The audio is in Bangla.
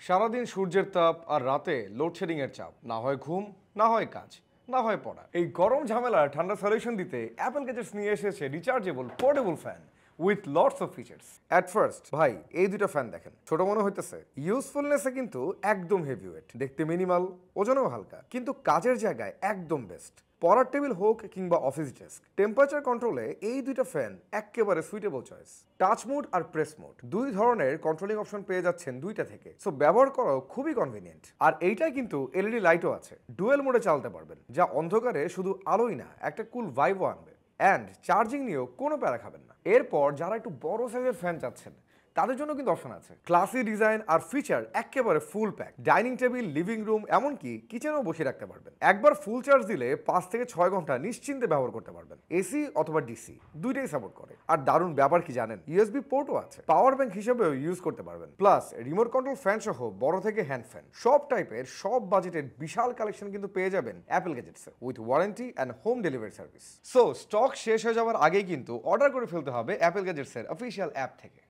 সারাদিন সূর্যের তাপ আর রাতে লোডশেডিং এর চাপ, না হয় ঘুম, না হয় কাজ, না হয় পড়া। এই গরম ঝামেলা ঠান্ডা সলিউশন দিতে অ্যাপল গ্যাজেটস নিয়ে এসেছে rechargeable portable fan with lots of features. At first ভাই এই দুটো ফ্যান দেখেন, ছোট মনে হইতেছে, ইউজফুলনেসে কিন্তু একদম হেভিওয়েট, দেখতে মিনিমাল, ওজনেও হালকা, কিন্তু কাজের জায়গায় একদম বেস্ট। পড়ার টেবিল হোক কিংবা অফিস ডেস্ক, টেম্পারেচার কন্ট্রোলে এই দুইটা ফ্যান একেবারে সুইটেবল চয়েস। টাচ মোড আর প্রেস মোড দুই ধরনের কন্ট্রোলিং অপশন পেয়ে যাচ্ছেন দুইটা থেকে, সো ব্যবহার করাও খুবই কনভিনিয়েন্ট। আর এইটাই কিন্তু এলইডি লাইটও আছে, ডুয়েল মোডে চালাতে পারবেন, যা অন্ধকারে শুধু আলোই না, একটা কুল ভাইবও আনবে। অ্যান্ড চার্জিং নিয়েও কোনো প্যারা খাবেন না। এরপর যারা একটু বড় সাইজের ফ্যান চাচ্ছেন তাদের জন্য কিন্তু অপশন আছে, ক্লাসি ডিজাইন আর ফিচার একেবারে ফুল pack. Dining table, living room, এমনকি কিচেনেও বসিয়ে রাখতে পারবেন। একবার ফুল চার্জ দিলে 5 থেকে 6 ঘন্টা নিশ্চিন্তে ব্যবহার করতে পারবেন। এসি অথবা ডিসি দুইটাই সাপোর্ট করে। আর দারুণ ব্যাপার কি জানেন, ইউএসবি পোর্টও আছে, পাওয়ার ব্যাংক হিসেবেও ইউজ করতে পারবেন। প্লাস রিমোট কন্ট্রোল ফ্যান সহ বড় থেকে হ্যান্ড ফ্যান, সব টাইপের সব বাজেটের বিশাল কালেকশন কিন্তু পেয়ে যাবেন অ্যাপল গ্যাজেটসে with warranty and home delivery service. So stock শেষ হয়ে যাওয়ার আগেই কিন্তু অর্ডার করে ফেলতে হবে অ্যাপল গ্যাজেটসের অফিসিয়াল অ্যাপ থেকে।